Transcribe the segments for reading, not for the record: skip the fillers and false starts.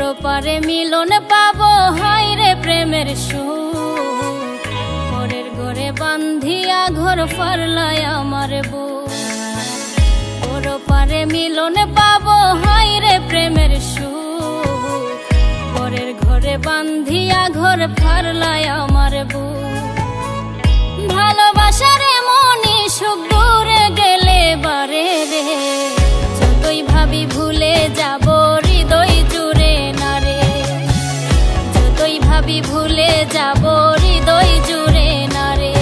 পরপারে মিলন পাবো হায় রে প্রেমের সুখ, পরের ঘরে বান্ধিয়া ঘর ফারলায় আমার বুক। পরপারে মিলন পাবো হায় রে প্রেমের সুখ, পরের ঘরে বান্ধিয়া ঘর ফারলায় আমার বুক। ভালোবাসারে মনি সুখ দূরে গেলে বারে রে, যতই ভাবি ভুলে যাব হৃদয় জুড়ে না রে, যতই ভাবি ভুলে যাব হৃদয় জুড়ে না রে।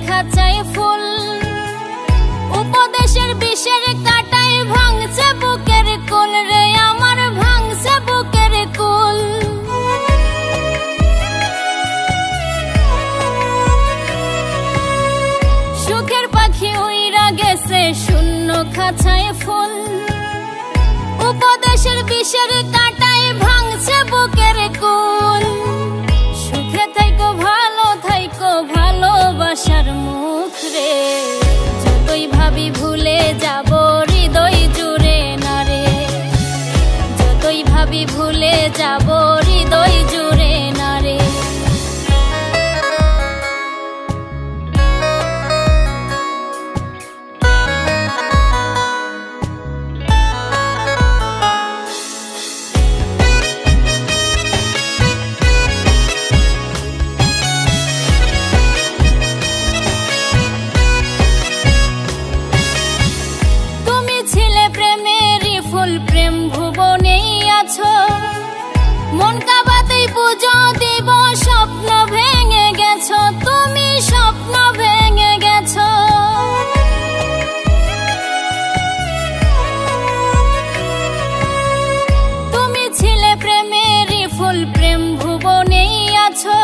খাঁচায় ফুল উপদেশের বিষের কাটায় ভাঙছে বুকের কুল রে, আমার ভাঙছে বুকের কুল। সুখের পাখি উইরা গেছে শূন্য খাঁচায় ফুল, উপদেশের বিষের কাটায় ভাঙছে বুকের কুল। সুখে থাইকো ভালো থাইকো ভালোবাসার মুখ রে, যতই ভাবি ভুলে যাব হৃদয় জুড়ে না রে, যতই ভাবি ভুলে যাব হৃদয় জুড়ে না রে। প্রেম ভুবনেই আছো, মন কাবাতেই পুজো দিব, স্বপ্ন ভেঙে গেছো তুমি, স্বপ্ন ভেঙে গেছো। তুমি ছিলে প্রেমেরই ফুল, প্রেম ভুবনেই আছো,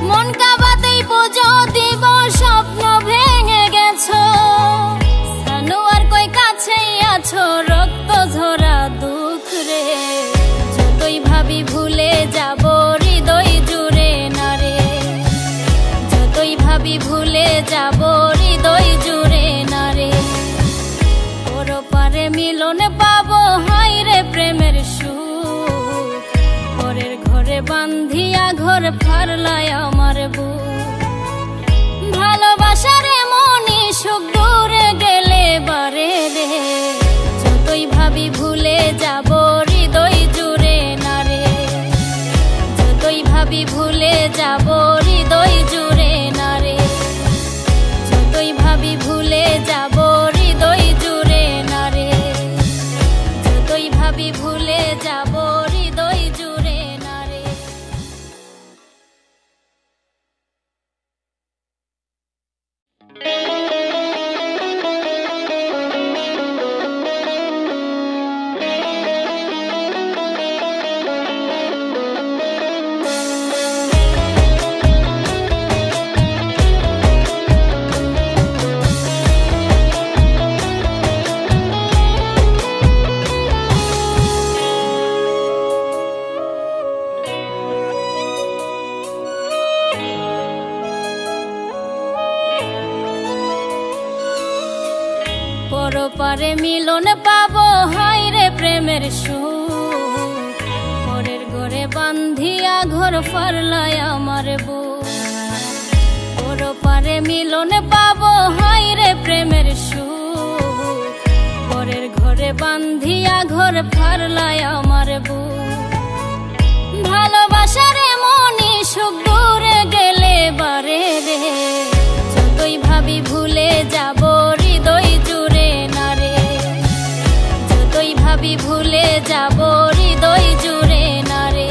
মন কাবাতেই পুজো দিব, স্বপ্ন ভেঙে গেছো। সানুয়ার কই কাছেই আছো, রক্ত ঝরা দুঃখ রে, যতই ভাবি ভুলে যাব হৃদয় জুড়ে না রে, যতই ভাবি ভুলে যাব হৃদয় জুড়ে না রে। পরপারে মিলন পাবো হায় রে প্রেমের সুখ, পরের ঘরে বান্ধিয়া ঘর ফারলায় আমার বুক। ভালোবাসারে মনি সুখ দূরে গেলে বারে রে, যতই ভাবি ভুলে যাব হৃদয় জুড়ে না রে, যতই ভাবি ভুলে যাব হৃদয় জুড়ে না রে, যতই ভাবি ভুলে যাব হৃদয় জুড়ে না রে, যতই ভাবি ভুলে যাব হৃদয় জুড়ে না রে। পরপারে মিলন পাবো হায় রে প্রেমের সুখ, পরের ঘরে বান্ধিয়া ঘর ফারলায় আমার বুক। পরপারে মিলন পাবো হায় রে প্রেমের সুখ, পরের ঘরে বান্ধিয়া ঘর ফারলায় আমার বুক। ভালোবাসারে মনি সুখ দূরে গেলে বারে রে, যতই ভাবি ভুলে যাব হৃদয় জুড়ে না রে, যতই ভাবি ভুলে যাব হৃদয় জুড়ে না রে।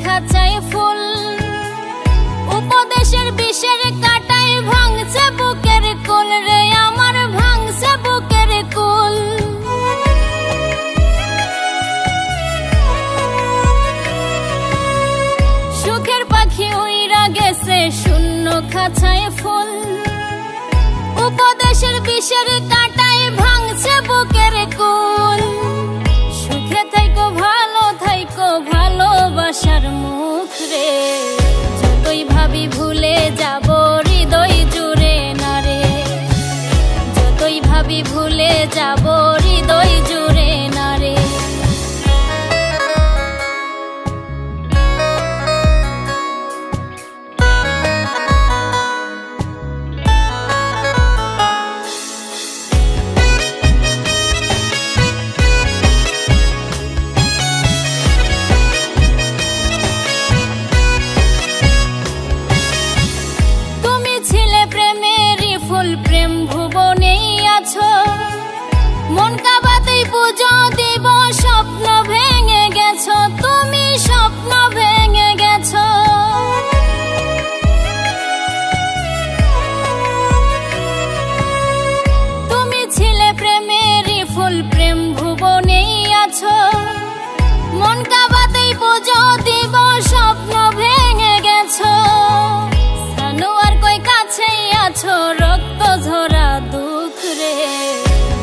খাঁচায় ফুল, উপদেশের বিষের কাটায় ভাঙছে বুকের কুল রে আমার, ভাঙছে বুকের কুল। সুখের পাখি উইরা গেছে শূন্য খাঁচায় ফুল, উপদেশের বিষের কাটায় ভাঙছে বুকের কুল। সুখে থাইকো ভালো থাইকো ভালোবাসার মুখ রে, যতই ভাবি ভুলে যাব হৃদয় জুড়ে না রে, যতই ভাবি ভুলে যাব হৃদয় জুড়ে না রে। প্রেম ভুবনেই আছো, মন কাবাতেই পুজো দিব, স্বপ্ন ভেঙে গেছো তুমি, স্বপ্ন ভেঙে গেছো। তুমি ছিলে প্রেমেরই ফুল, প্রেম ভুবনেই আছো, মন কাবাতেই পুজো দিব, স্বপ্ন ভেঙে গেছো। সানুয়ার কই কাছেই আছো, রক্ত ঝরা দুঃখ রে,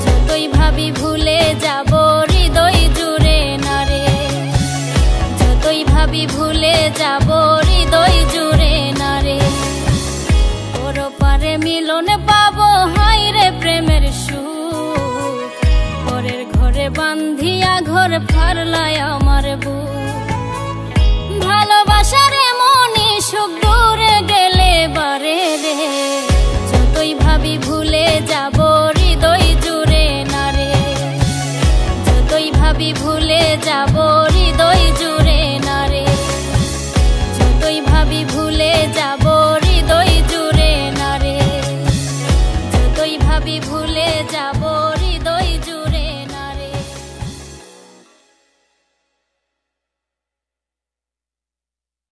যতই ভাবি ভুলে যাব হৃদয় জুড়ে না রে, যতই ভাবি ভুলে যাব হৃদয় জুড়ে না রে। ওর পারে মিলন পাবো হায় রে প্রেমের সুখ, পরের ঘরে বান্ধিয়া ঘর ফারলায় আমার বুক। ভালোবাসার এমনই সুখ দূরে গেলে বারে রে, যতই ভাবি ভুলে যাব হৃদয় জুড়ে না রে, যতই ভাবি ভুলে যাব হৃদয় জুড়ে না রে, যতই ভাবি ভুলে যাব হৃদয় জুড়ে না রে, যতই ভাবি ভুলে যাব।